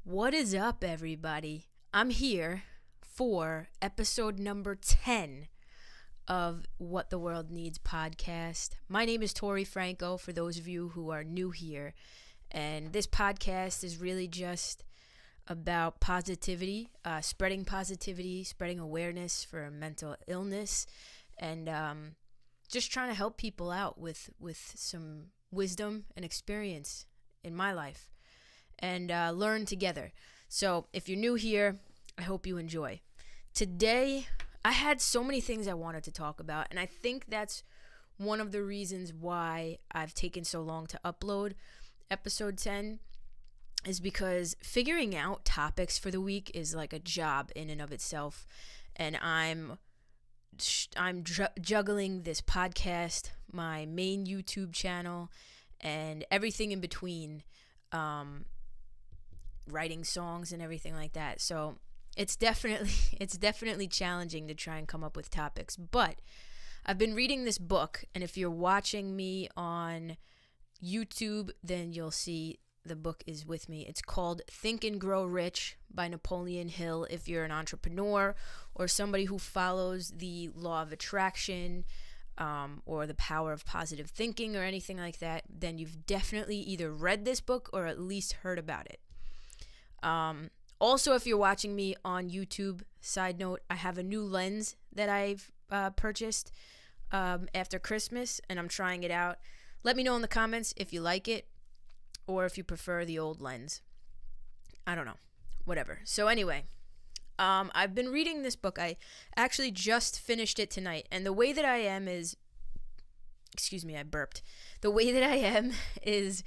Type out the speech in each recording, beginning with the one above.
What is up, everybody? I'm here for episode number 10 of What the World Needs podcast. My name is Tori Franco, for those of you who are new here. And this podcast is really just about positivity, spreading awareness for mental illness, and just trying to help people out with some wisdom and experience in my life. And learn together. So if you're new here, I hope you enjoy. Today, I had so many things I wanted to talk about, and I think that's one of the reasons why I've taken so long to upload episode 10 is because figuring out topics for the week is like a job in and of itself, and I'm juggling this podcast, my main YouTube channel, and everything in between. Writing songs and everything like that. So it's definitely challenging to try and come up with topics. But I've been reading this book, and if you're watching me on YouTube, then you'll see the book is with me. It's called Think and Grow Rich by Napoleon Hill. If you're an entrepreneur or somebody who follows the law of attraction, or the power of positive thinking or anything like that, then you've definitely either read this book or at least heard about it. Also, if you're watching me on YouTube, side note, I have a new lens that I've purchased after Christmas, and I'm trying it out. Let me know in the comments if you like it or if you prefer the old lens. I don't know. Whatever. So anyway, I've been reading this book. I actually just finished it tonight, and the way that I am is, I burped. The way that I am is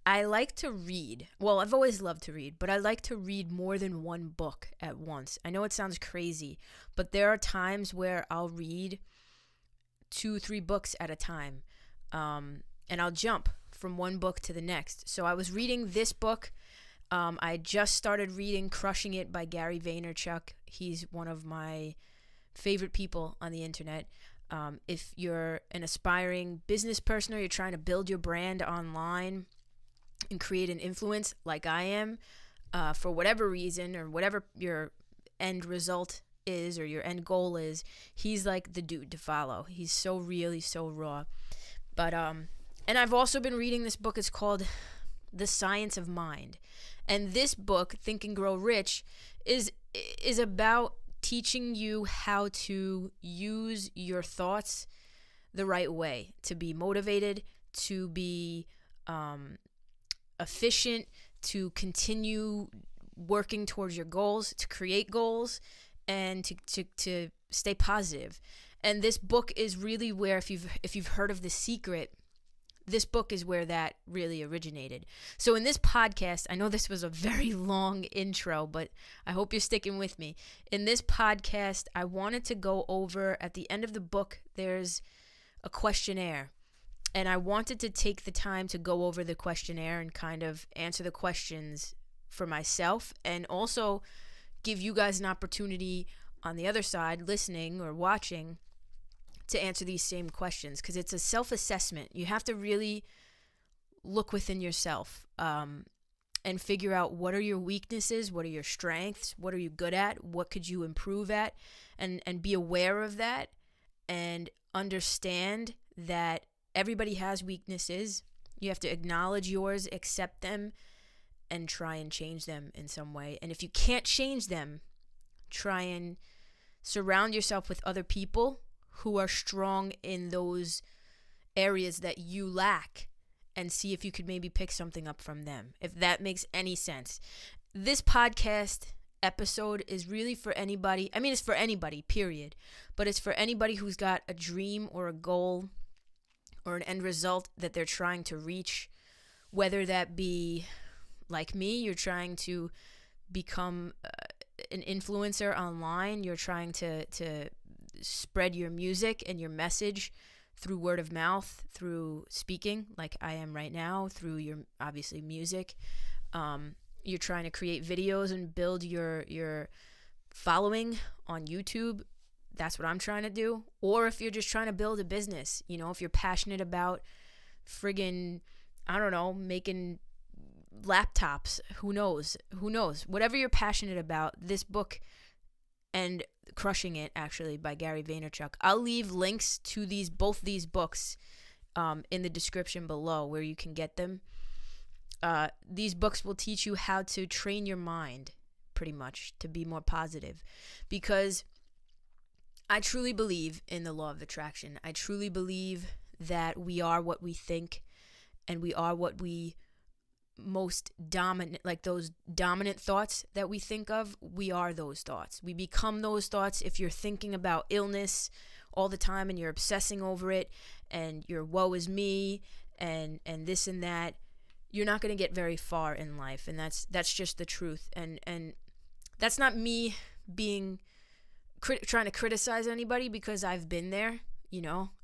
I like to read. Well, I've always loved to read, but I like to read more than one book at once. I know it sounds crazy, but there are times where I'll read 2-3 books at a time, and I'll jump from one book to the next. So I was reading this book. I just started reading Crushing It by Gary Vaynerchuk. He's one of my favorite people on the internet. If you're an aspiring business person or you're trying to build your brand online and create an influence like I am, for whatever reason or whatever your end result is or your end goal is, he's like the dude to follow. He's so real, he's so raw. But and I've also been reading this book. It's called The Science of Mind. And this book, Think and Grow Rich, is about teaching you how to use your thoughts the right way, to be motivated, to be efficient, to continue working towards your goals, to create goals, and to stay positive. And this book is really where, if you've heard of The Secret, this book is where that really originated. So in this podcast, I know this was a very long intro, but I hope you're sticking with me. In this podcast, I wanted to go over, at the end of the book, there's a questionnaire. And I wanted to take the time to go over the questionnaire and kind of answer the questions for myself, and also give you guys an opportunity on the other side, listening or watching, to answer these same questions, because it's a self-assessment. You have to really look within yourself and figure out what are your weaknesses, what are your strengths, what are you good at, what could you improve at, and be aware of that and understand that everybody has weaknesses. You have to acknowledge yours, accept them, and try and change them in some way. And if you can't change them, try and surround yourself with other people who are strong in those areas that you lack, and see if you could maybe pick something up from them, if that makes any sense. This podcast episode is really for anybody. I mean, it's for anybody, period. But it's for anybody who's got a dream or a goal or an end result that they're trying to reach, whether that be like me, you're trying to become an influencer online, you're trying to spread your music and your message through word of mouth, through speaking like I am right now, through your obviously music. You're trying to create videos and build your following on YouTube. That's what I'm trying to do. Or if you're just trying to build a business, if you're passionate about friggin', I don't know, making laptops, who knows, whatever you're passionate about, this book and Crushing It, actually, by Gary Vaynerchuk. I'll leave links to both these books in the description below where you can get them. These books will teach you how to train your mind, pretty much, to be more positive, because I truly believe in the law of attraction. I truly believe that we are what we think, and we are what we most dominant, like those dominant thoughts that we think of, we are those thoughts. We become those thoughts. If you're thinking about illness all the time and you're obsessing over it and you're woe is me and this and that, you're not going to get very far in life. And that's just the truth. And that's not me being trying to criticize anybody, because I've been there.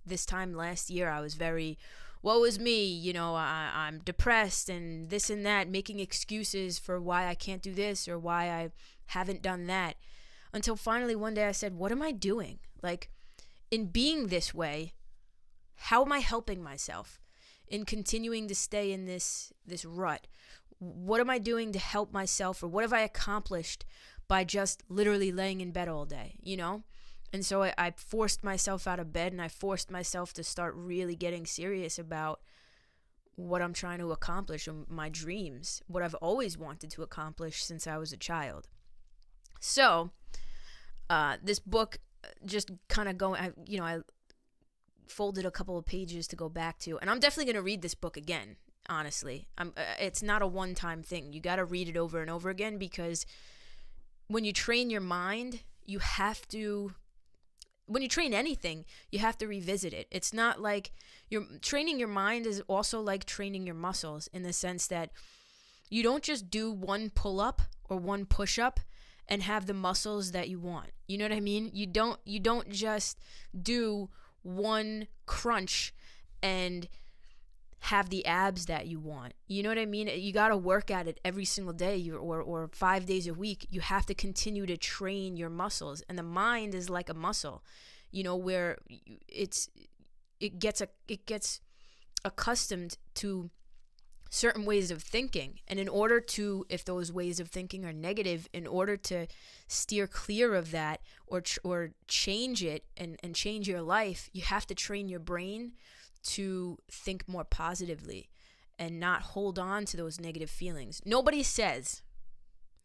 This time last year I was very woe is me, I'm depressed and this and that, making excuses for why I can't do this or why I haven't done that, until finally one day I said, what am I doing? Like, in being this way, how am I helping myself in continuing to stay in this rut? What am I doing to help myself, or what have I accomplished by just literally laying in bed all day, And so I forced myself out of bed, and I forced myself to start really getting serious about what I'm trying to accomplish, and my dreams, what I've always wanted to accomplish since I was a child. So this book, just kind of going, I folded a couple of pages to go back to, and I'm definitely going to read this book again, honestly. It's not a one-time thing. You got to read it over and over again, because when you train your mind, when you train anything, you have to revisit it. It's not like training your mind is also like training your muscles, in the sense that you don't just do one pull-up or one push-up and have the muscles that you want. You know what I mean? You don't just do one crunch and have the abs that you want. You know what I mean? You got to work at it every single day, or 5 days a week. You have to continue to train your muscles. And the mind is like a muscle, where it gets accustomed to certain ways of thinking. And in order to, if those ways of thinking are negative, in order to steer clear of that, or change it and change your life, you have to train your brain to think more positively and not hold on to those negative feelings. Nobody says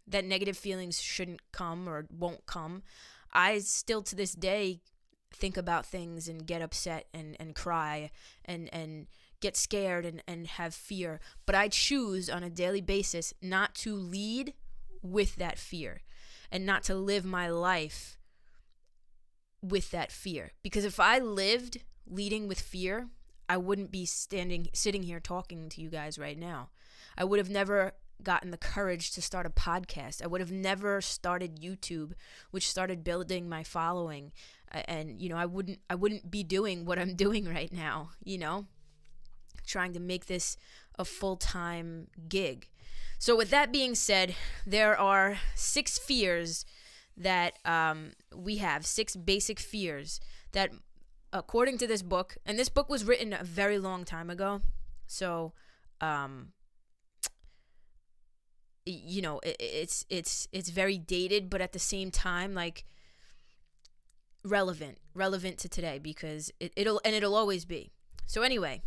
that negative feelings shouldn't come or won't come. I still to this day think about things and get upset and cry and get scared and have fear. But I choose on a daily basis not to lead with that fear and not to live my life with that fear. Because if I lived leading with fear, I wouldn't be sitting here talking to you guys right now. I would have never gotten the courage to start a podcast. I would have never started YouTube, which started building my following. And, I wouldn't be doing what I'm doing right now, trying to make this a full-time gig. So with that being said, there are 6 fears that we have, 6 basic fears that, according to this book, and this book was written a very long time ago, so it's very dated, but at the same time, like, relevant to today, because it'll always be. So anyway,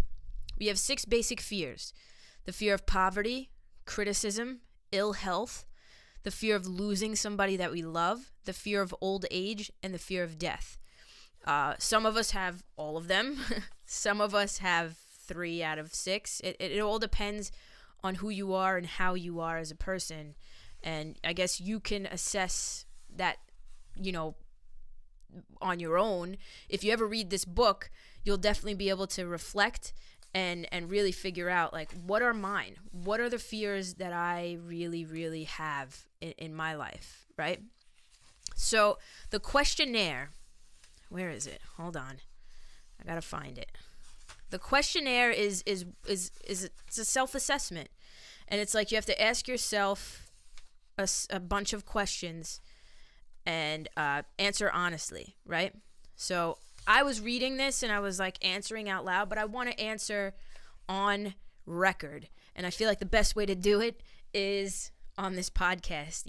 we have 6 basic fears: the fear of poverty, criticism, ill health, the fear of losing somebody that we love, the fear of old age, and the fear of death. Some of us have all of them. Some of us have 3 out of 6. It all depends on who you are and how you are as a person. And I guess you can assess that, on your own. If you ever read this book, you'll definitely be able to reflect and really figure out, like, what are mine? What are the fears that I really, really have in my life, right? So the questionnaire, where is it? Hold on. I got to find it. The questionnaire is it's a self-assessment. And it's like you have to ask yourself a bunch of questions and answer honestly, right? So I was reading this and I was like answering out loud, but I want to answer on record. And I feel like the best way to do it is on this podcast,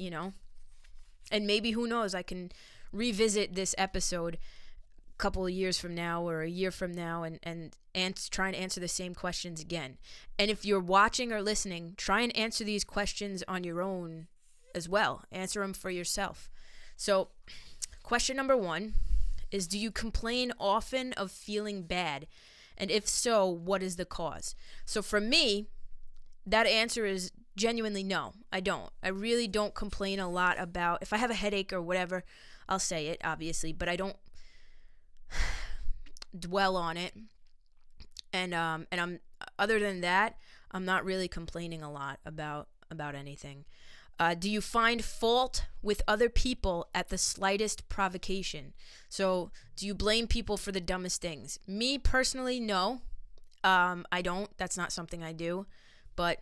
And maybe, who knows, I can revisit this episode a couple of years from now or a year from now and try and answer the same questions again. And if you're watching or listening, try and answer these questions on your own as well. Answer them for yourself. So, question number 1 is, do you complain often of feeling bad? And if so, what is the cause? So for me, that answer is genuinely no, I don't. I really don't complain a lot about, if I have a headache or whatever, I'll say it, obviously, but I don't dwell on it. And I'm, other than that, I'm not really complaining a lot about anything. Do you find fault with other people at the slightest provocation? So, do you blame people for the dumbest things? Me personally, no. I don't. That's not something I do. But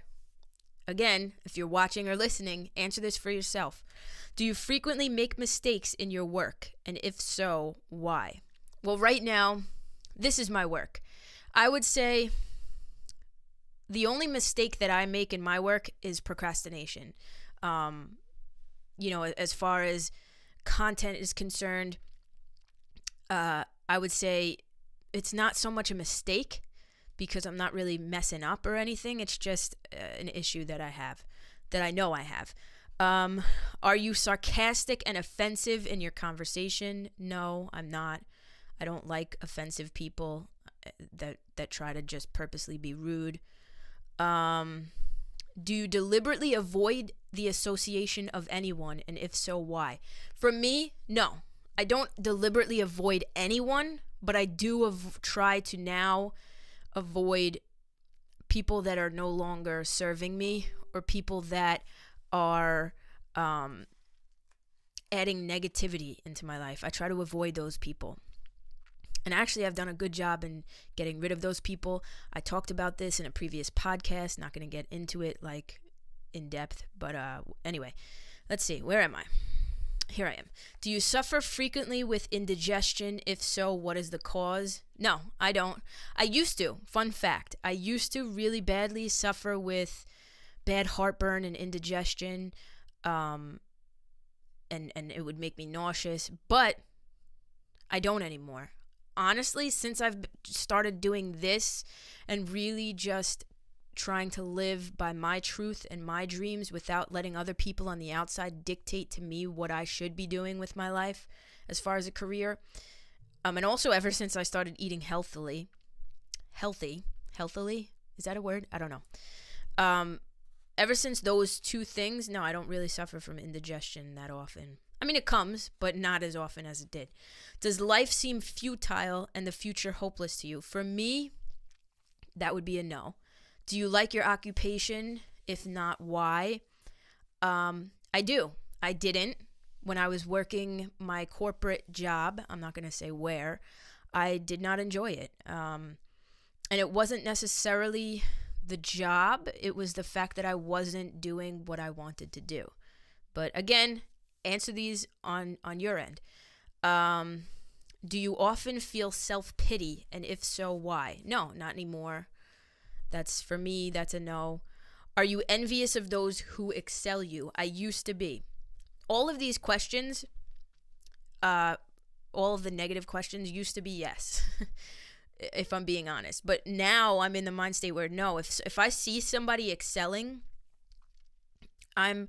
again, if you're watching or listening, answer this for yourself. Do you frequently make mistakes in your work? And if so, why? Well, right now, this is my work. I would say the only mistake that I make in my work is procrastination. As far as content is concerned, I would say it's not so much a mistake because I'm not really messing up or anything. It's just an issue that I have, that I know I have. Are you sarcastic and offensive in your conversation? No, I'm not. I don't like offensive people that try to just purposely be rude. Do you deliberately avoid the association of anyone, and if so, why? For me, no. I don't deliberately avoid anyone, but I do try to now avoid people that are no longer serving me or people that are adding negativity into my life. I try to avoid those people. And actually, I've done a good job in getting rid of those people. I talked about this in a previous podcast. Not going to get into it in depth. But anyway, let's see. Where am I? Here I am. Do you suffer frequently with indigestion? If so, what is the cause? No, I don't. I used to. Fun fact. I used to really badly suffer with bad heartburn and indigestion. And it would make me nauseous. But I don't anymore. Honestly, since I've started doing this and really just trying to live by my truth and my dreams without letting other people on the outside dictate to me what I should be doing with my life as far as a career, and also ever since I started eating healthily, is that a word? I don't know. Ever since those two things, no, I don't really suffer from indigestion that often. I mean, it comes, but not as often as it did. Does life seem futile and the future hopeless to you? For me, that would be a no. Do you like your occupation? If not, why? I do. I didn't. When I was working my corporate job, I'm not going to say where, I did not enjoy it. And it wasn't necessarily the job. It was the fact that I wasn't doing what I wanted to do. But again, answer these on your end. Do you often feel self-pity? And if so, why? No, not anymore. For me, that's a no. Are you envious of those who excel you? I used to be. All of these questions, all of the negative questions used to be yes, if I'm being honest. But now I'm in the mind state where no, if I see somebody excelling, I'm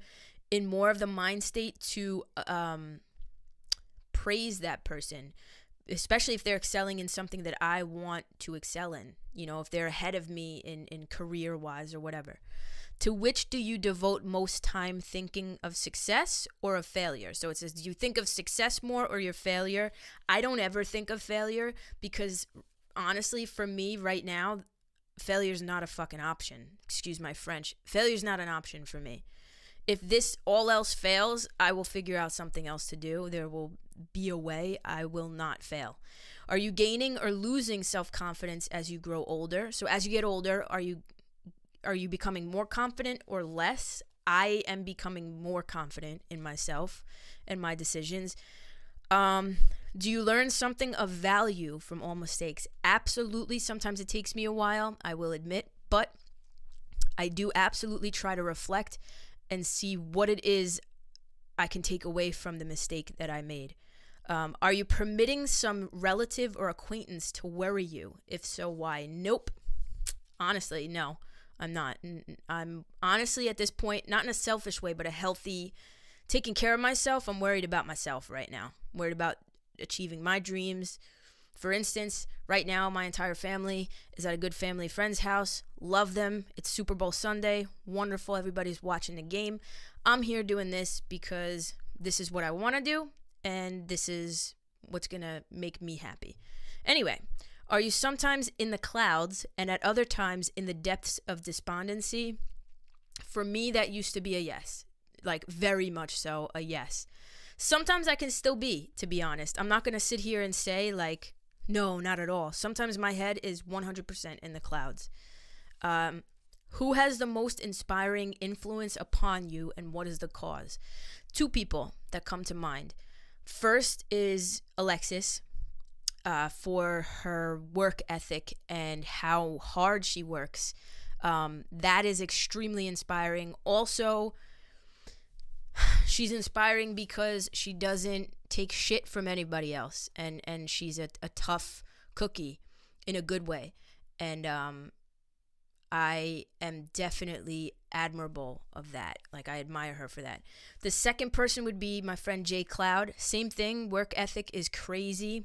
in more of the mind state to praise that person, especially if they're excelling in something that I want to excel in, if they're ahead of me in career-wise or whatever. To which do you devote most time thinking of success or of failure? So it says, do you think of success more or your failure? I don't ever think of failure because, honestly, for me right now, failure's not a fucking option. Excuse my French. Failure's not an option for me. If this all else fails, I will figure out something else to do. There will be a way. I will not fail. Are you gaining or losing self-confidence as you grow older? So as you get older, are you becoming more confident or less? I am becoming more confident in myself and my decisions. Do you learn something of value from all mistakes? Absolutely. Sometimes it takes me a while, I will admit, but I do absolutely try to reflect and see what it is I can take away from the mistake that I made. Are you permitting some relative or acquaintance to worry you? If so, why? Nope. Honestly, no, I'm not. I'm honestly at this point, not in a selfish way, but a healthy, taking care of myself. I'm worried about myself right now. I'm worried about achieving my dreams. For instance, right now, my entire family is at a good family friend's house. Love them. It's Super Bowl Sunday. Wonderful. Everybody's watching the game. I'm here doing this because this is what I want to do, and this is what's going to make me happy. Anyway, are you sometimes in the clouds and at other times in the depths of despondency? For me, that used to be a yes. Like, very much so, a yes. Sometimes I can still be, to be honest. I'm not going to sit here and say, like, no, not at all. Sometimes my head is 100% in the clouds. Who has the most inspiring influence upon you, and what is the cause? Two people that come to mind. First is Alexis, for her work ethic and how hard she works. That is extremely inspiring. Also, she's inspiring because she doesn't take shit from anybody else, and she's a tough cookie in a good way, and I am definitely admirable of that. Like, I admire her for that. The second person would be my friend Jay Cloud. Same thing. Work ethic is crazy.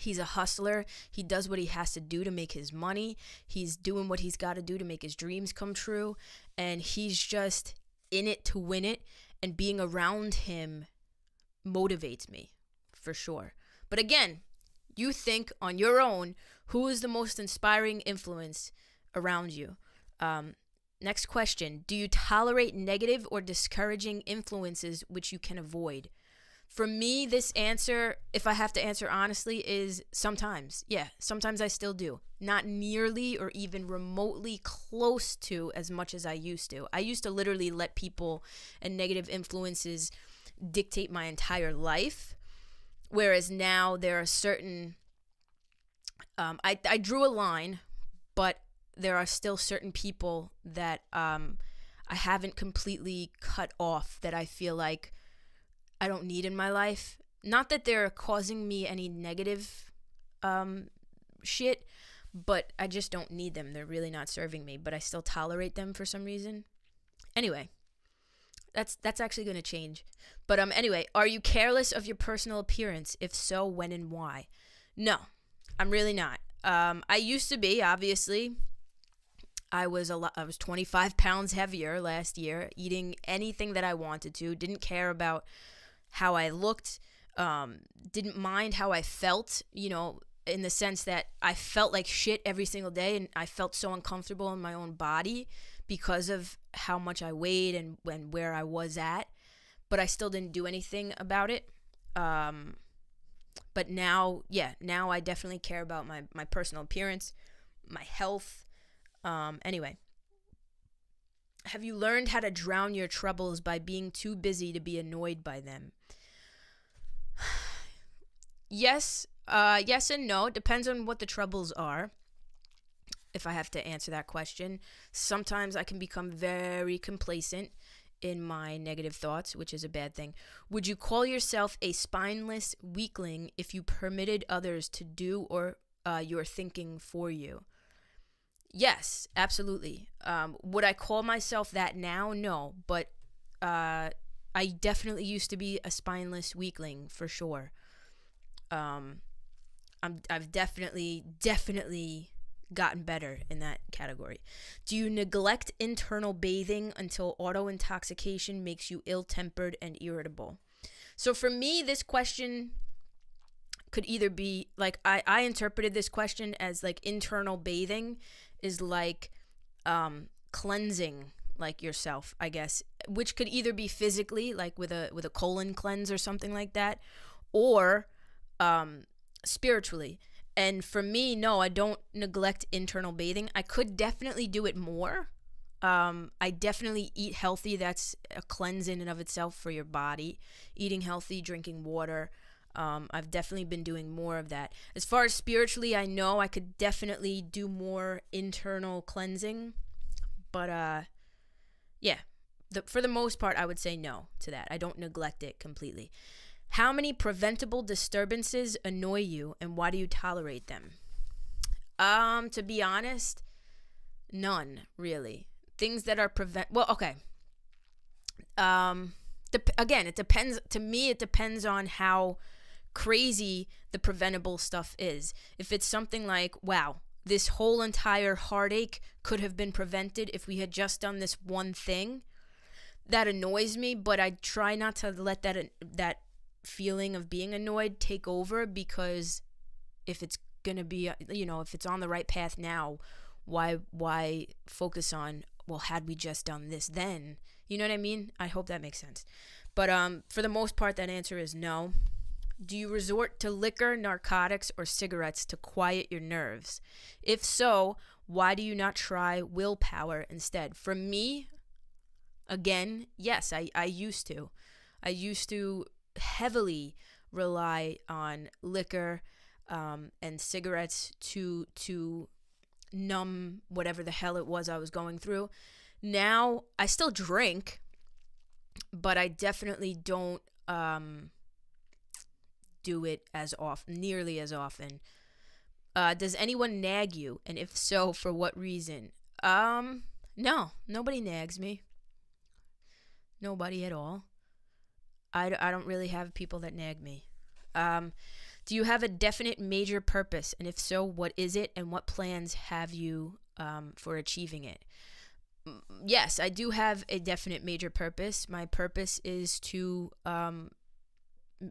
He's a hustler. He does what he has to do to make his money. He's doing what he's got to do to make his dreams come true, and he's just in it to win it, and being around him motivates me, for sure. But again, you think on your own, who is the most inspiring influence around you? Next question. Do you tolerate negative or discouraging influences which you can avoid? For me, this answer, if I have to answer honestly, is sometimes. Yeah, sometimes I still do. Not nearly or even remotely close to as much as I used to. I used to literally let people and negative influences dictate my entire life, whereas now there are certain, I drew a line, but there are still certain people that I haven't completely cut off, that I feel like I don't need in my life. Not that they're causing me any negative shit, but I just don't need them. They're really not serving me, but I still tolerate them for some reason. Anyway, that's actually going to change. But anyway, are you careless of your personal appearance? If so, when and why? No, I'm really not. I used to be, obviously. I was 25 pounds heavier last year, eating anything that I wanted to, didn't care about how I looked, didn't mind how I felt, in the sense that I felt like shit every single day, and I felt so uncomfortable in my own body because of how much I weighed and where I was at, but I still didn't do anything about it. But now I definitely care about my personal appearance, my health. Anyway, have you learned how to drown your troubles by being too busy to be annoyed by them? Yes and no. It depends on what the troubles are. If I have to answer that question, sometimes I can become very complacent in my negative thoughts, which is a bad thing. Would you call yourself a spineless weakling if you permitted others to do or your thinking for you? Yes, absolutely. Would I call myself that now? No, but I definitely used to be a spineless weakling, for sure. I've definitely gotten better in that category. Do you neglect internal bathing until auto-intoxication makes you ill-tempered and irritable? So for me, this question could either be, like, I interpreted this question as, like, internal bathing is like cleansing, like, yourself, I guess, which could either be physically, like with a colon cleanse or something like that, or spiritually. And for me, no, I don't neglect internal bathing. I could definitely do it more. I definitely eat healthy. That's a cleanse in and of itself for your body. Eating healthy, drinking water. I've definitely been doing more of that. As far as spiritually, I know I could definitely do more internal cleansing, But yeah, for the most part, I would say no to that. I don't neglect it completely. How many preventable disturbances annoy you, and why do you tolerate them? To be honest, none really. Things that are well, okay. Again, it depends. To me, it depends on how crazy the preventable stuff is. If it's something like, wow, this whole entire heartache could have been prevented if we had just done this one thing, that annoys me. But I try not to let that feeling of being annoyed take over, because if it's gonna be, if it's on the right path now, why focus on, well, had we just done this then? You know what I mean? I hope that makes sense. But for the most part, that answer is no. Do you resort to liquor, narcotics, or cigarettes to quiet your nerves? If so, why do you not try willpower instead? For me, again, yes, I used to. I used to heavily rely on liquor and cigarettes to numb whatever the hell it was I was going through. Now, I still drink, but I definitely don't do it nearly as often. Does anyone nag you? And if so, for what reason? No, nobody nags me. Nobody at all. I don't really have people that nag me. Do you have a definite major purpose? And if so, what is it? And what plans have you for achieving it? Yes, I do have a definite major purpose. My purpose is to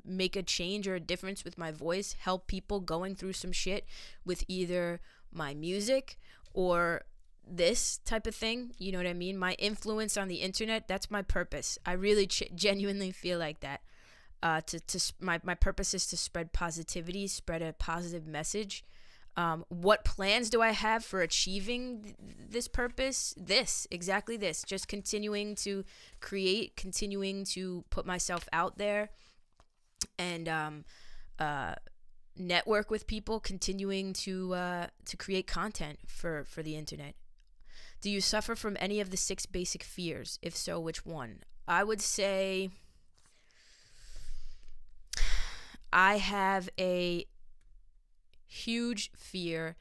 make a change or a difference with my voice, help people going through some shit with either my music or this type of thing. You know what I mean? My influence on the internet, that's my purpose. I really genuinely feel like that. My purpose is to spread positivity, spread a positive message. What plans do I have for achieving this purpose? Exactly this. Just continuing to create, continuing to put myself out there, and network with people, continuing to create content for the internet. Do you suffer from any of the 6 basic fears? If so, which one? I would say I have a huge fear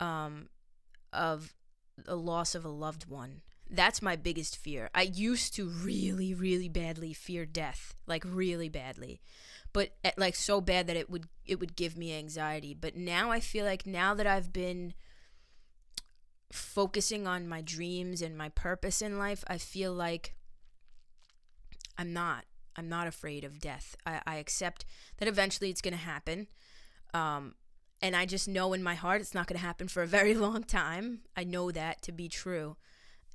of the loss of a loved one. That's my biggest fear. I used to really, really badly fear death, like really badly, but like so bad that it would give me anxiety. But now I feel like, now that I've been focusing on my dreams and my purpose in life, I feel like I'm not afraid of death. I accept that eventually it's going to happen. And I just know in my heart it's not going to happen for a very long time. I know that to be true.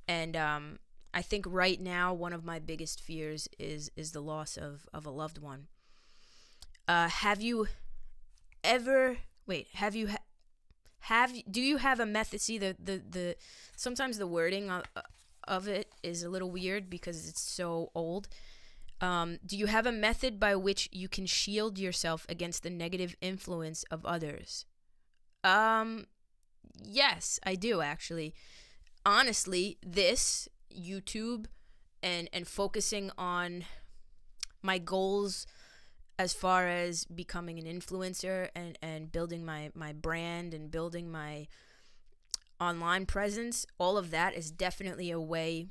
And I think right now one of my biggest fears is the loss of a loved one. Do you have a method? See, the sometimes the wording of it is a little weird because it's so old. Do you have a method by which you can shield yourself against the negative influence of others? Yes, I do, actually. Honestly, this YouTube and focusing on my goals as far as becoming an influencer and building my brand and building my online presence, all of that is definitely a way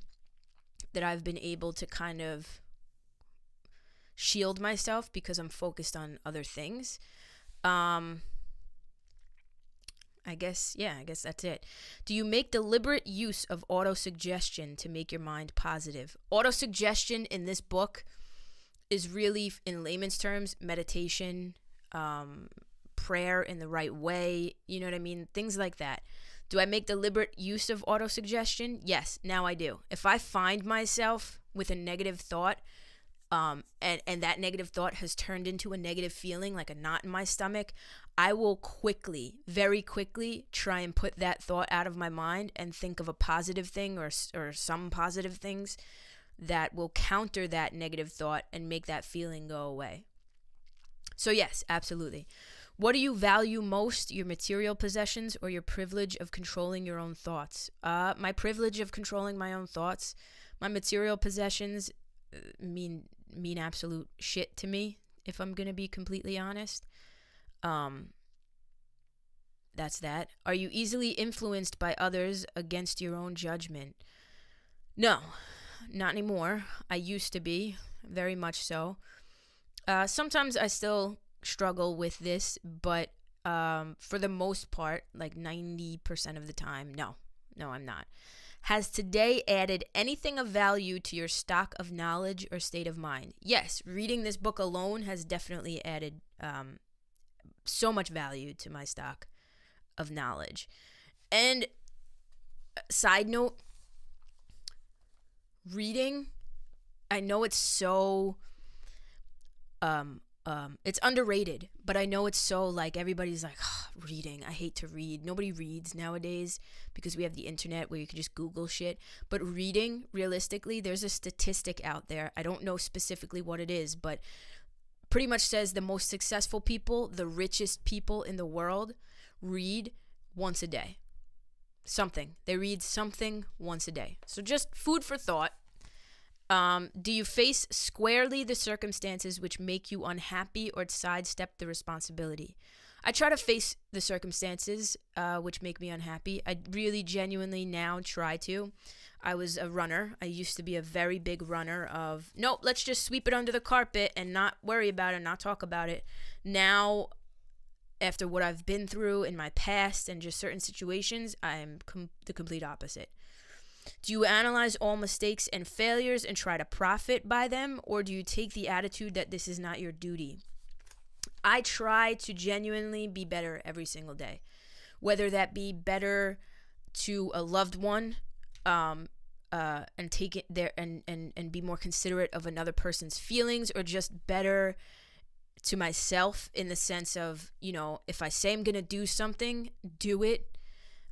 that I've been able to kind of shield myself because I'm focused on other things. I guess that's it. Do you make deliberate use of autosuggestion to make your mind positive? Autosuggestion in this book is really, in layman's terms, meditation, prayer in the right way, you know what I mean? Things like that. Do I make deliberate use of autosuggestion? Yes, now I do. If I find myself with a negative thought, and that negative thought has turned into a negative feeling, like a knot in my stomach, I will very quickly try and put that thought out of my mind and think of a positive thing or some positive things that will counter that negative thought and make that feeling go away. So yes, absolutely. What do you value most, your material possessions or your privilege of controlling your own thoughts? My privilege of controlling my own thoughts. My material possessions mean absolute shit to me, if I'm going to be completely honest. That's that. Are you easily influenced by others against your own judgment? No, not anymore. I used to be, very much so. Sometimes I still struggle with this, but for the most part, like 90% of the time, no, I'm not. Has today added anything of value to your stock of knowledge or state of mind? Yes, reading this book alone has definitely added so much value to my stock of knowledge. And side note, reading, I know it's so it's underrated, but I know it's so, like, everybody's like, oh, reading, I hate to read. Nobody reads nowadays because we have the internet where you can just Google shit. But reading, realistically, there's a statistic out there. I don't know specifically what it is, but pretty much says the most successful people, the richest people in the world, read once a day. Something. They read something once a day. So just food for thought. Do you face squarely the circumstances which make you unhappy or sidestep the responsibility? I try to face the circumstances which make me unhappy. I really genuinely now try to. I was a runner. I used to be a very big runner of, nope, let's just sweep it under the carpet and not worry about it, not talk about it. Now, after what I've been through in my past and just certain situations, I'm the complete opposite. Do you analyze all mistakes and failures and try to profit by them, or do you take the attitude that this is not your duty? I try to genuinely be better every single day, whether that be better to a loved one, and take it there and be more considerate of another person's feelings, or just better to myself in the sense of, you know, if I say I'm gonna do something, do it.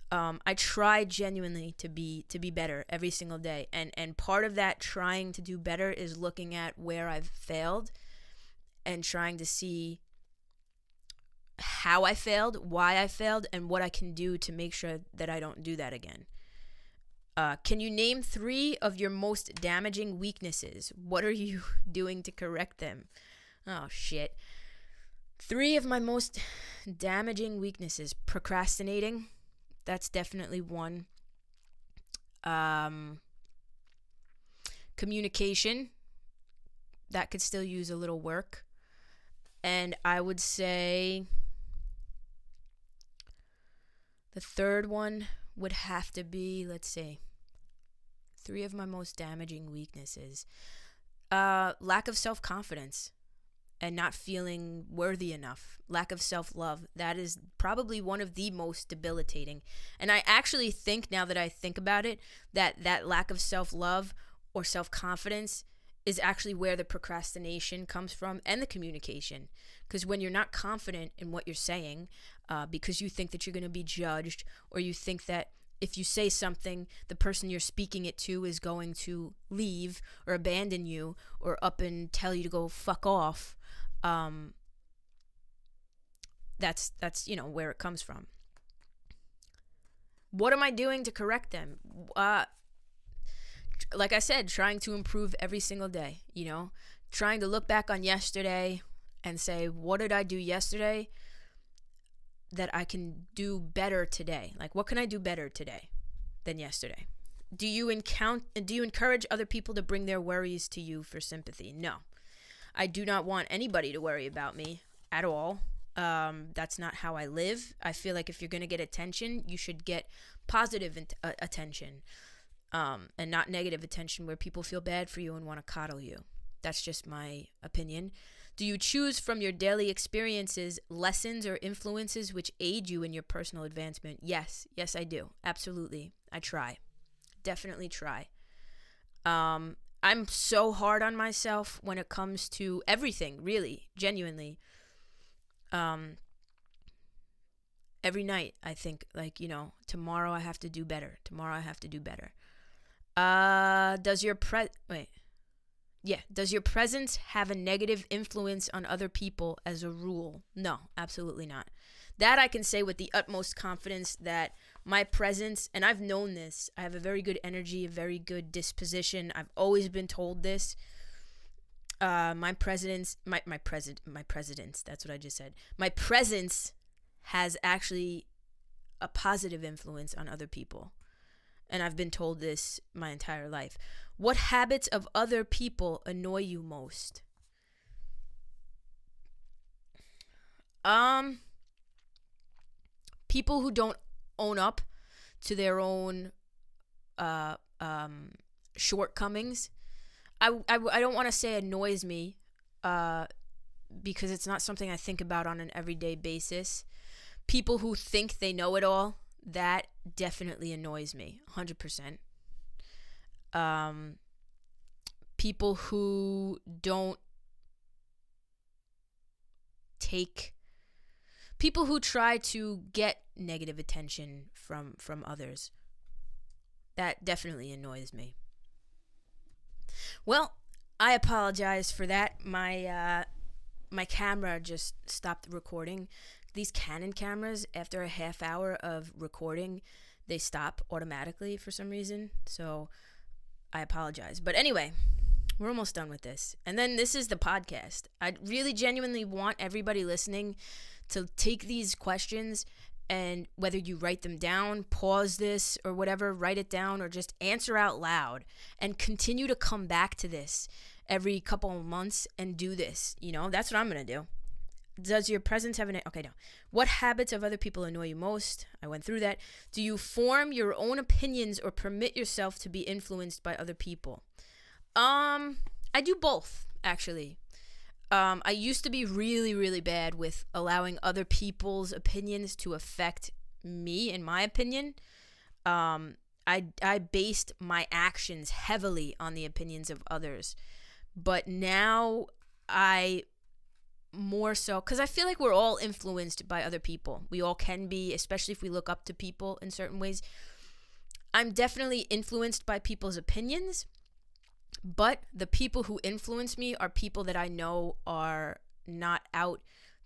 I try genuinely to be better every single day, and part of that trying to do better is looking at where I've failed and trying to see how I failed, why I failed, and what I can do to make sure that I don't do that again. Can you name 3 of your most damaging weaknesses? What are you doing to correct them? Oh, shit. 3 of my most damaging weaknesses. Procrastinating. That's definitely one. Communication. That could still use a little work. And I would say the third one would have to be, let's see, 3 of my most damaging weaknesses. Lack of self-confidence and not feeling worthy enough. Lack of self-love. That is probably one of the most debilitating. And I actually think, now that I think about it, that lack of self-love or self-confidence is actually where the procrastination comes from, and the communication. Because when you're not confident in what you're saying, because you think that you're going to be judged, or you think that if you say something, the person you're speaking it to is going to leave or abandon you or up and tell you to go fuck off, that's where it comes from. What am I doing to correct them? Like I said, trying to improve every single day, trying to look back on yesterday and say, what did I do yesterday that I can do better today? Like, what can I do better today than yesterday? Do you encourage other people to bring their worries to you for sympathy? No. I do not want anybody to worry about me at all. That's not how I live. I feel like if you're going to get attention, you should get positive attention, and not negative attention where people feel bad for you and want to coddle you. That's just my opinion. Do you choose from your daily experiences lessons or influences which aid you in your personal advancement? Yes, I do. Absolutely. I try. Definitely try. I'm so hard on myself when it comes to everything, really, genuinely. Every night I think, like, tomorrow I have to do better. Does your presence have a negative influence on other people as a rule? No, absolutely not. That I can say with the utmost confidence, that my presence, and I've known this, I have a very good energy, a very good disposition. I've always been told this. My presence, that's what I just said. My presence has actually a positive influence on other people. And I've been told this my entire life. What habits of other people annoy you most? People who don't own up to their own shortcomings. I don't want to say annoys me, because it's not something I think about on an everyday basis. People who think they know it all, that definitely annoys me, 100%. People who don't people who try to get negative attention from others, that definitely annoys me. Well, I apologize for that. My camera just stopped recording. These Canon cameras, after a half hour of recording, they stop automatically for some reason. So I apologize. But anyway, we're almost done with this. And then this is the podcast. I really genuinely want everybody listening to take these questions, and whether you write them down, pause this or whatever, write it down, or just answer out loud, and continue to come back to this every couple of months and do this. That's what I'm going to do. Does your presence have okay, no. What habits of other people annoy you most? I went through that. Do you form your own opinions or permit yourself to be influenced by other people? I do both, actually. I used to be really, really bad with allowing other people's opinions to affect me, in my opinion. I based my actions heavily on the opinions of others. But now I more so, because I feel like we're all influenced by other people. We all can be, especially if we look up to people in certain ways. I'm definitely influenced by people's opinions. But the people who influence me are people that I know are not out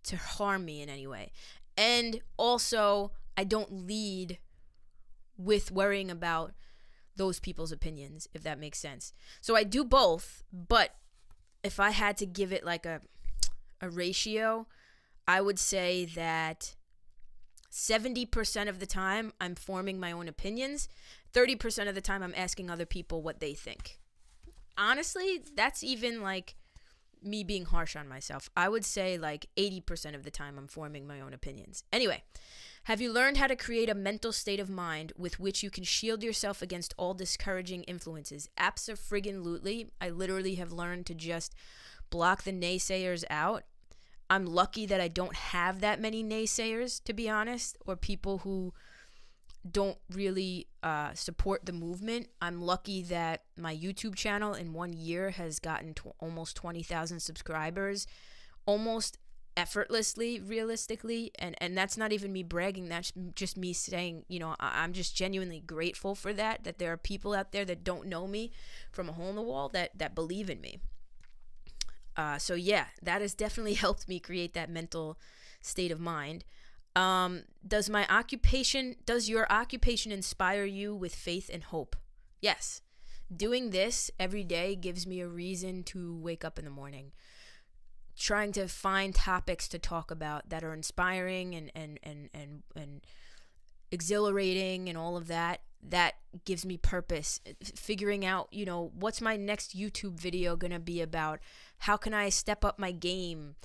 to harm me in any way. And also, I don't lead with worrying about those people's opinions, if that makes sense. So I do both, but if I had to give it like a ratio, I would say that 70% of the time I'm forming my own opinions. 30% of the time I'm asking other people what they think. Honestly, that's even like me being harsh on myself. I would say like 80% of the time I'm forming my own opinions. Anyway, have you learned how to create a mental state of mind with which you can shield yourself against all discouraging influences? Abso-friggin-lutely. I literally have learned to just block the naysayers out. I'm lucky that I don't have that many naysayers, to be honest, or people who don't really support the movement. I'm lucky that my YouTube channel in 1 year has gotten almost 20,000 subscribers, almost effortlessly, realistically. And that's not even me bragging. That's just me saying, I'm just genuinely grateful for that there are people out there that don't know me from a hole in the wall that believe in me. So yeah, that has definitely helped me create that mental state of mind. Does your occupation inspire you with faith and hope? Yes. Doing this every day gives me a reason to wake up in the morning. Trying to find topics to talk about that are inspiring and exhilarating and all of that gives me purpose. Figuring out, what's my next YouTube video gonna be about? How can I step up my game?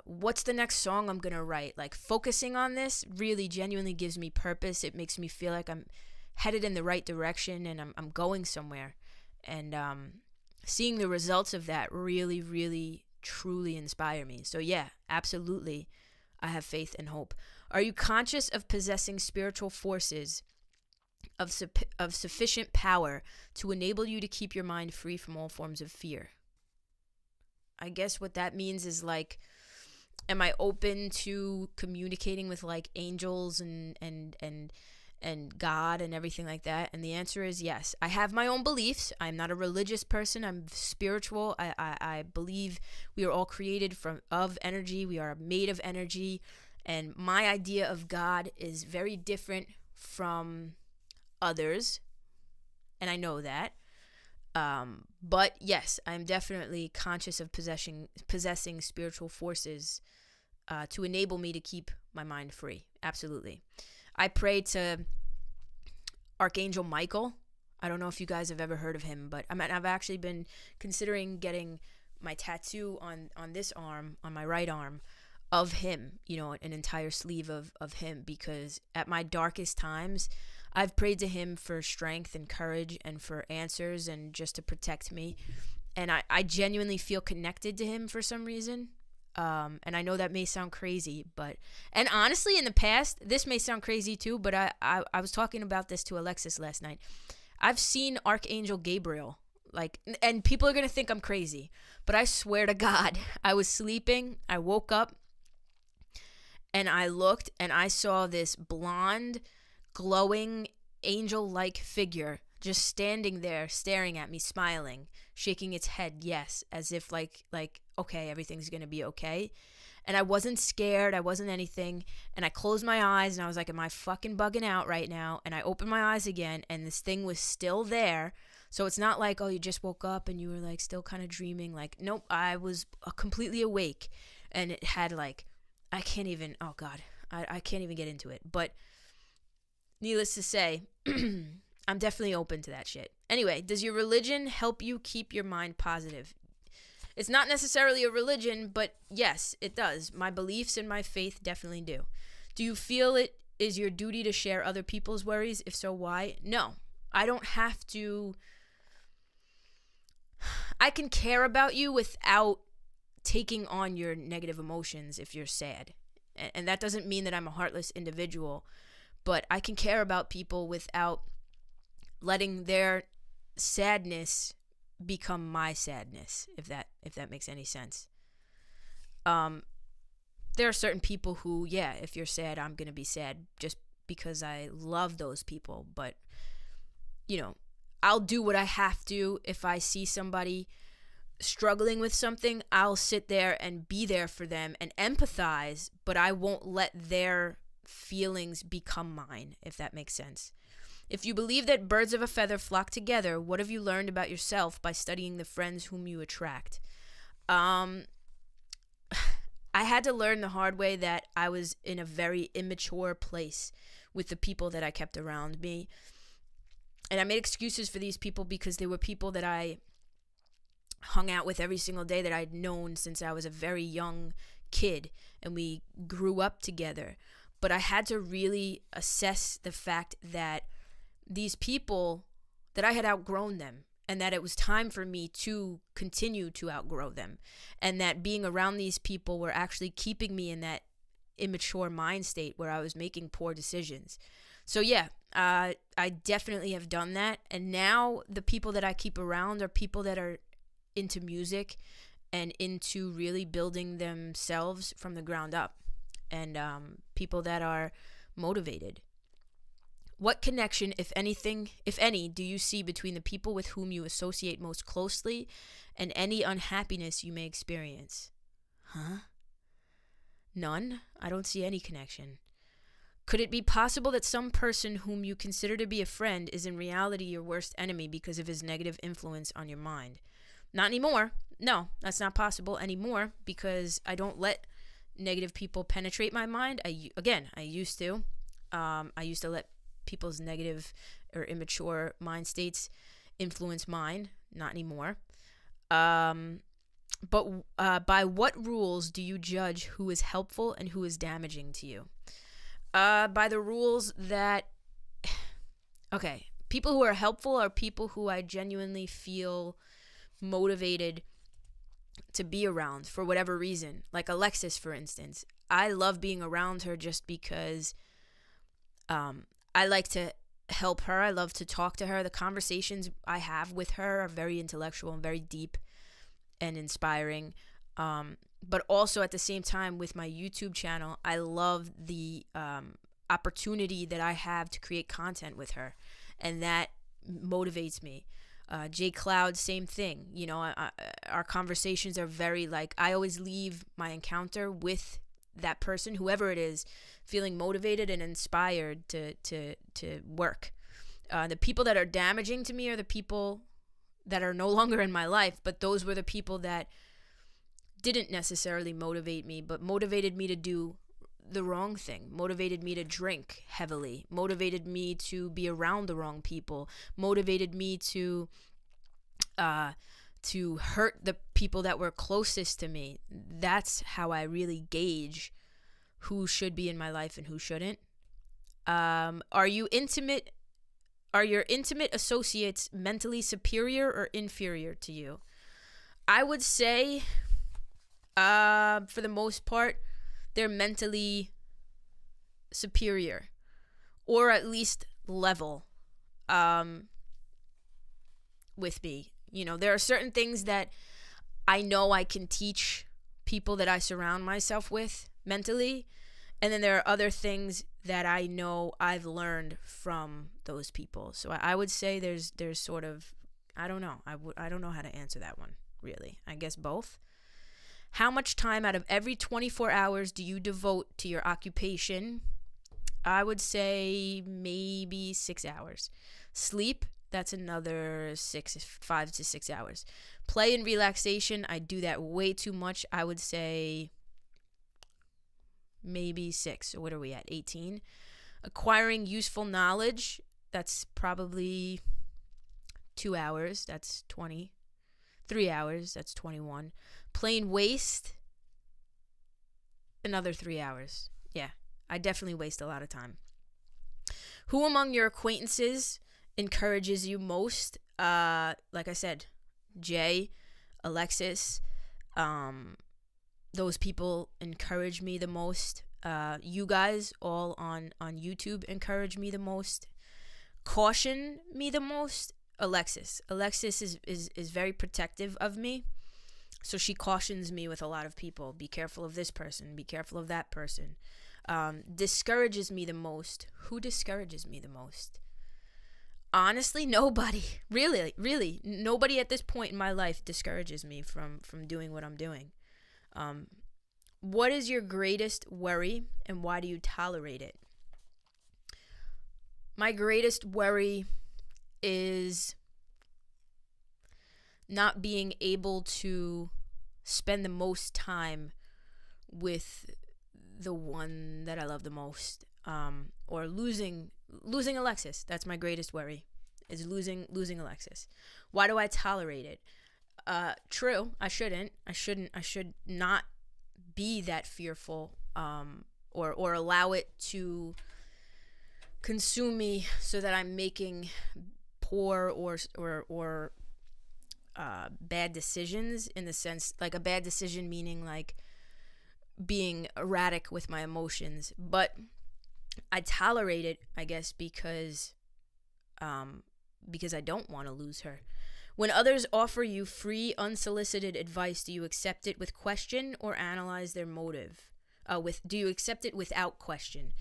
What's the next song I'm gonna write? Like, focusing on this really genuinely gives me purpose. It makes me feel like I'm headed in the right direction and I'm going somewhere. And seeing the results of that really, really, truly inspire me. So yeah, absolutely, I have faith and hope. Are you conscious of possessing spiritual forces of sufficient power to enable you to keep your mind free from all forms of fear? I guess what that means is like, am I open to communicating with like angels and and God and everything like that? And the answer is yes. I have my own beliefs. I'm not a religious person. I'm spiritual. I believe we are all created of energy. We are made of energy. And my idea of God is very different from others. And I know that. But yes, I'm definitely conscious of possessing spiritual forces to enable me to keep my mind free. Absolutely. I pray to Archangel Michael. I don't know if you guys have ever heard of him, but I've actually been considering getting my tattoo on this arm, on my right arm, of him, an entire sleeve of him, because at my darkest times, I've prayed to him for strength and courage and for answers and just to protect me. And I genuinely feel connected to him for some reason. And I know that may sound crazy, and honestly, in the past, this may sound crazy too, but I was talking about this to Alexis last night. I've seen Archangel Gabriel, and people are going to think I'm crazy, but I swear to God, I was sleeping, I woke up, and I looked, and I saw this blonde, glowing, angel-like figure just standing there, staring at me, smiling, shaking its head, yes, as if like okay, everything's gonna be okay. And I wasn't scared, I wasn't anything, and I closed my eyes, and I was like, am I fucking bugging out right now? And I opened my eyes again, and this thing was still there. So it's not like, oh, you just woke up and you were like still kind of dreaming. Like, nope, I was completely awake, and it had I can't even, oh God, I can't even get into it. But needless to say, I'm definitely open to that shit. Anyway, does your religion help you keep your mind positive? It's not necessarily a religion, but yes, it does. My beliefs and my faith definitely do. Do you feel it is your duty to share other people's worries? If so, why? No, I don't have to. I can care about you without taking on your negative emotions if you're sad. And that doesn't mean that I'm a heartless individual, but I can care about people without letting their sadness become my sadness, if that makes any sense. There are certain people who, yeah, if you're sad, I'm going to be sad just because I love those people, but I'll do what I have to. If I see somebody struggling with something, I'll sit there and be there for them and empathize, but I won't let their feelings become mine, if that makes sense. If you believe that birds of a feather flock together, what have you learned about yourself by studying the friends whom you attract? I had to learn the hard way that I was in a very immature place with the people that I kept around me. And I made excuses for these people because they were people that I hung out with every single day, that I'd known since I was a very young kid, and we grew up together. But I had to really assess the fact that these people, that I had outgrown them, and that it was time for me to continue to outgrow them, and that being around these people were actually keeping me in that immature mind state where I was making poor decisions. So yeah, I definitely have done that, and now the people that I keep around are people that are into music and into really building themselves from the ground up, and people that are motivated. What connection, if any, do you see between the people with whom you associate most closely and any unhappiness you may experience? Huh? None? I don't see any connection. Could it be possible that some person whom you consider to be a friend is in reality your worst enemy because of his negative influence on your mind? Not anymore. No, that's not possible anymore, because I don't let negative people penetrate my mind. I used to. I used to let people's negative or immature mind states influence mine. Not anymore. But by what rules do you judge who is helpful and who is damaging to you? By the rules that, okay, people who are helpful are people who I genuinely feel motivated to be around for whatever reason. Like Alexis, for instance. I love being around her just because I like to help her. I love to talk to her. The conversations I have with her are very intellectual and very deep and inspiring. But also at the same time, with my YouTube channel, I love opportunity that I have to create content with her, and that motivates me. J Cloud, same thing. You know, our conversations are very like, I always leave my encounter with that person, whoever it is, feeling motivated and inspired to work. The people that are damaging to me are the people that are no longer in my life, but those were the people that didn't necessarily motivate me, but motivated me to do the wrong thing, motivated me to drink heavily, motivated me to be around the wrong people, motivated me to hurt the people that were closest to me. That's how I really gauge who should be in my life and who shouldn't. Are your intimate associates mentally superior or inferior to you? I would say, for the most part, they're mentally superior, or at least level with me. You know, there are certain things that I know I can teach people that I surround myself with mentally, and then there are other things that I know I've learned from those people. So I would say there's sort of, I don't know. I don't know how to answer that one, really. I guess both. How much time out of every 24 hours do you devote to your occupation? I would say maybe 6 hours. Sleep, that's another 5 to 6 hours. Play and relaxation, I do that way too much. I would say maybe 6. So what are we at? 18. Acquiring useful knowledge, that's probably 2 hours. That's 20. 3 hours, that's 21. Plain waste, another 3 hours. Yeah, I definitely waste a lot of time. Who among your acquaintances encourages you most? Like I said, Jay, Alexis, those people encourage me the most. You guys all on YouTube encourage me the most. Caution me the most. Alexis is very protective of me, so she cautions me with a lot of people. Be careful of this person, be careful of that person. Discourages me the most. Who discourages me the most? Honestly, nobody. Really nobody at this point in my life discourages me from doing what I'm doing. What is your greatest worry, and why do you tolerate it? My greatest worry is not being able to spend the most time with the one that I love the most, or losing Alexis. That's my greatest worry, is losing Alexis. Why do I tolerate it? True, I should not be that fearful, or allow it to consume me so that I'm making poor or bad decisions, in the sense, like a bad decision meaning like being erratic with my emotions. But I tolerate it, I guess, because I don't want to lose her. When others offer you free, unsolicited advice, do you accept it with question or analyze their motive? Do you accept it without question?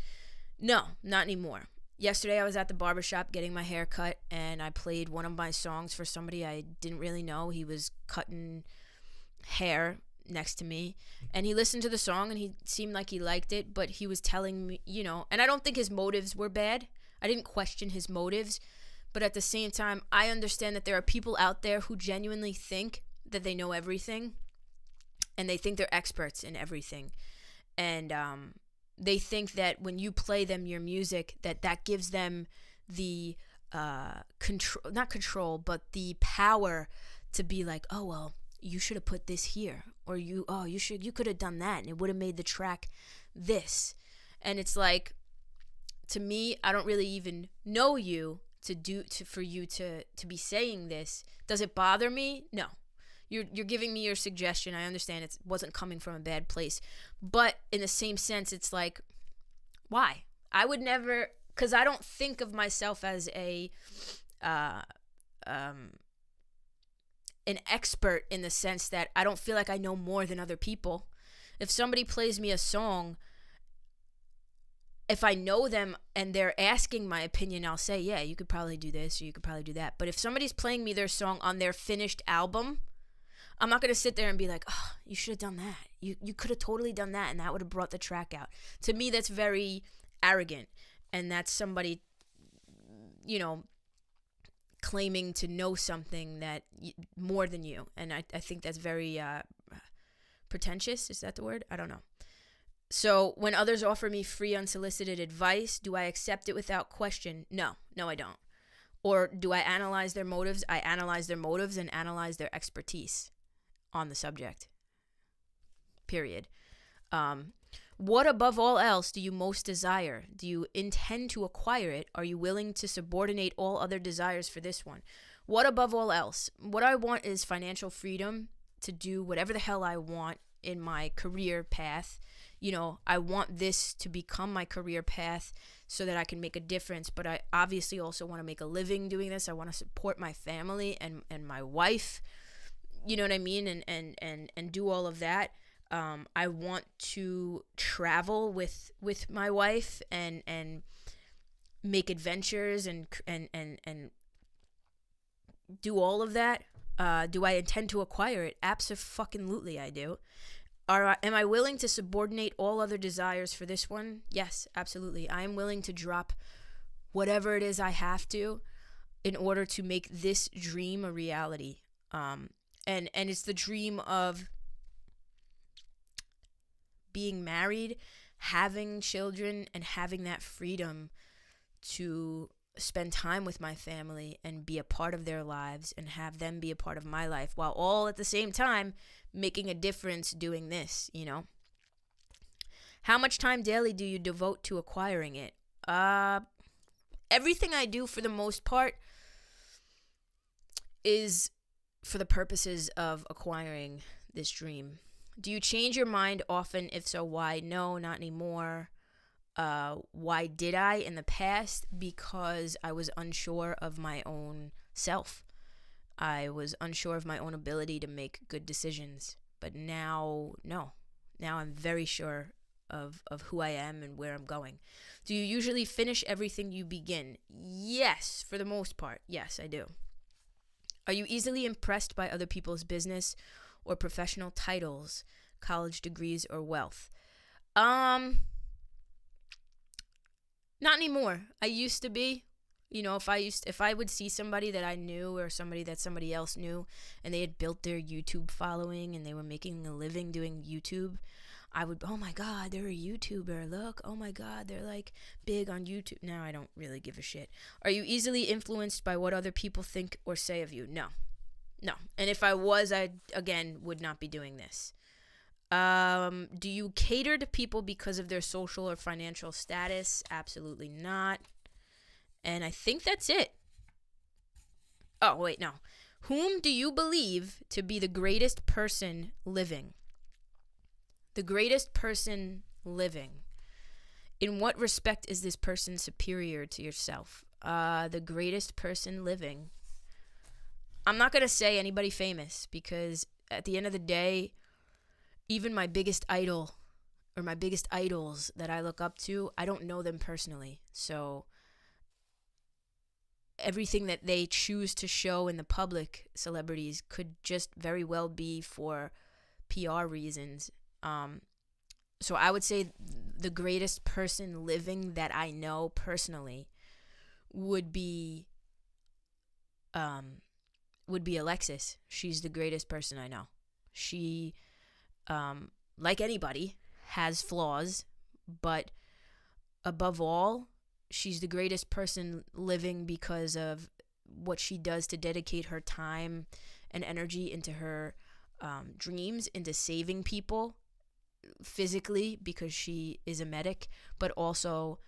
No, not anymore. Yesterday I was at the barbershop getting my hair cut, and I played one of my songs for somebody I didn't really know. He was cutting hair next to me, and he listened to the song, and he seemed like he liked it, but he was telling me, and I don't think his motives were bad. I didn't question his motives, but at the same time, I understand that there are people out there who genuinely think that they know everything, and they think they're experts in everything, and they think that when you play them your music, that gives them the not control, but the power to be like, oh, well, you should have put this here, or you could have done that, and it would have made the track this. And it's like, to me, I don't really even know you for you to be saying this. Does it bother me? No. You're giving me your suggestion. I understand it wasn't coming from a bad place, but in the same sense, it's like, why? I would never, because I don't think of myself as an expert, in the sense that I don't feel like I know more than other people. If somebody plays me a song if I know them and they're asking my opinion, I'll say, yeah, you could probably do this or you could probably do that. But if somebody's playing me their song on their finished album, I'm not going to sit there and be like, oh, you should have done that. You could have totally done that, and that would have brought the track out. To me, that's very arrogant. And that's somebody, claiming to know something that more than you. And I think that's very pretentious. Is that the word? I don't know. So when others offer me free, unsolicited advice, do I accept it without question? No, I don't. Or do I analyze their motives? I analyze their motives and analyze their expertise on the subject. Period. What above all else do you most desire? Do you intend to acquire it? Are you willing to subordinate all other desires for this one? What above all else? What I want is financial freedom to do whatever the hell I want in my career path. I want this to become my career path so that I can make a difference, but I obviously also want to make a living doing this. I want to support my family and my wife, you know what I mean, and do all of that. I want to travel with my wife and make adventures and do all of that. Do I intend to acquire it? Abso-fucking-lutely I do. Am I willing to subordinate all other desires for this one? Yes, absolutely. I am willing to drop whatever it is I have to in order to make this dream a reality. And it's the dream of being married, having children, and having that freedom to spend time with my family and be a part of their lives and have them be a part of my life, while all at the same time making a difference doing this, How much time daily do you devote to acquiring it? Everything I do, for the most part, is for the purposes of acquiring this dream. Do you change your mind often? If so, why? No, not anymore. Why did I in the past? Because I was unsure of my own self. I was unsure of my own ability to make good decisions. But now, no. Now I'm very sure of who I am and where I'm going. Do you usually finish everything you begin? Yes, for the most part. Yes, I do. Are you easily impressed by other people's business or professional titles, college degrees, or wealth? Not anymore. I used to be. If I would see somebody that I knew or somebody that somebody else knew and they had built their YouTube following and they were making a living doing YouTube, I would, oh my God, they're a YouTuber. Look, oh my God, they're like big on YouTube. Now I don't really give a shit. Are you easily influenced by what other people think or say of you? No. And if I was, I, again, would not be doing this. Do you cater to people because of their social or financial status? Absolutely not. And I think that's it. Oh, wait, no. Whom do you believe to be the greatest person living? The greatest person living. In what respect is this person superior to yourself? The greatest person living. I'm not going to say anybody famous because at the end of the day, even my biggest idol or my biggest idols that I look up to, I don't know them personally. So everything that they choose to show in the public, celebrities, could just very well be for PR reasons. So I would say the greatest person living that I know personally would be Alexis. She's the greatest person I know. She, like anybody, has flaws, but above all, she's the greatest person living because of what she does to dedicate her time and energy into her dreams, into saving people physically because she is a medic, but also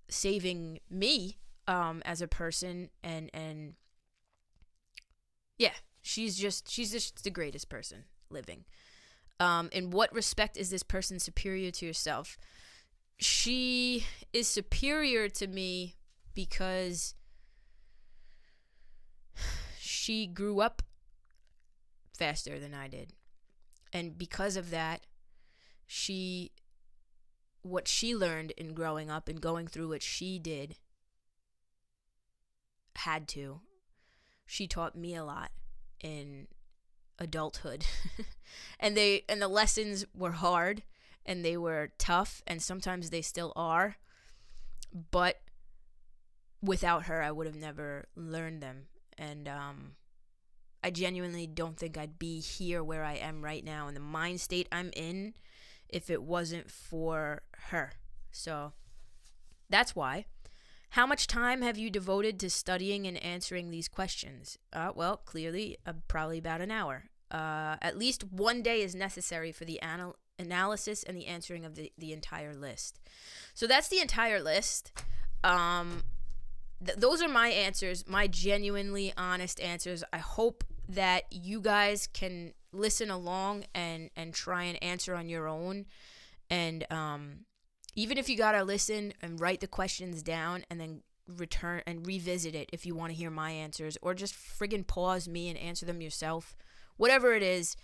saving me as a person, and yeah, she's just the greatest person living. In what respect is this person superior to yourself? She is superior to me because she grew up faster than I did. And because of that, she what she learned in growing up and going through what she did, had to. She taught me a lot in adulthood. and the lessons were hard and they were tough, and sometimes they still are, but without her I would have never learned them. And I genuinely don't think I'd be here where I am right now in the mind state I'm in if it wasn't for her. So that's why. How much time have you devoted to studying and answering these questions? Well, clearly, probably about an hour. At least one day is necessary for the analysis and the answering of the entire list. So that's the entire list. Those are my answers, my genuinely honest answers. I hope that you guys can listen along and try and answer on your own. And even if you gotta listen and write the questions down and then return and revisit it if you want to hear my answers, or just friggin' pause me and answer them yourself, whatever it is.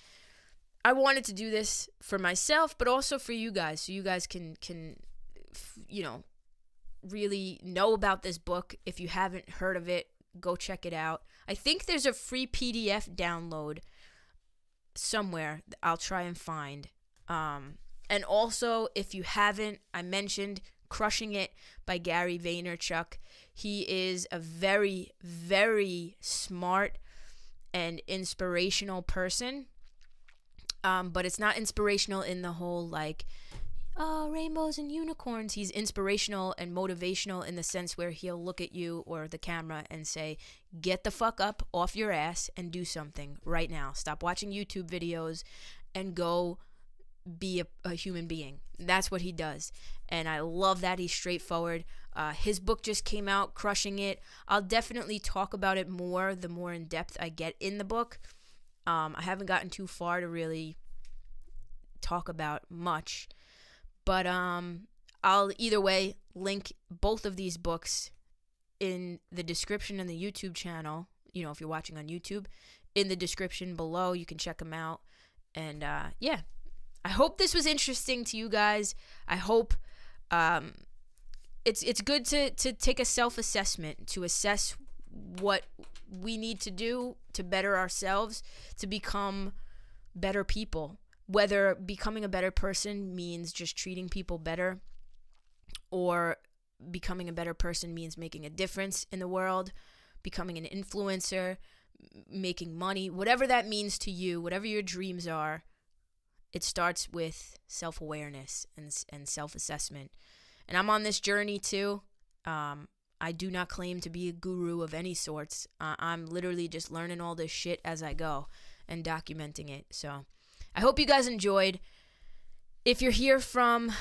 I wanted to do this for myself, but also for you guys, so you guys can really know about this book. If you haven't heard of it, go check it out. I think there's a free PDF download somewhere I'll try and find. And also, if you haven't, I mentioned Crushing It by Gary Vaynerchuk. He is a very, very smart and inspirational person. But it's not inspirational in the whole rainbows and unicorns. He's inspirational and motivational in the sense where he'll look at you or the camera and say, get the fuck up off your ass and do something right now. Stop watching YouTube videos and go be a human being. That's what he does. And I love that. He's straightforward. His book just came out, Crushing It. I'll definitely talk about it more the more in depth I get in the book. I haven't gotten too far to really talk about much. But I'll either way link both of these books in the description in the YouTube channel. If you're watching on YouTube, in the description below, you can check them out. And yeah, I hope this was interesting to you guys. I hope it's good to take a self-assessment, to assess what we need to do to better ourselves, to become better people. Whether becoming a better person means just treating people better, or becoming a better person means making a difference in the world, becoming an influencer, making money, whatever that means to you, whatever your dreams are, it starts with self-awareness and self-assessment. And I'm on this journey too. I do not claim to be a guru of any sorts. I'm literally just learning all this shit as I go and documenting it. So I hope you guys enjoyed. If you're here from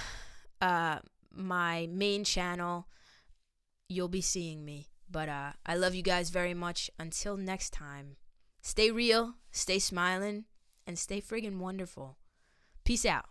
my main channel, you'll be seeing me. But I love you guys very much. Until next time, stay real, stay smiling, and stay friggin' wonderful. Peace out.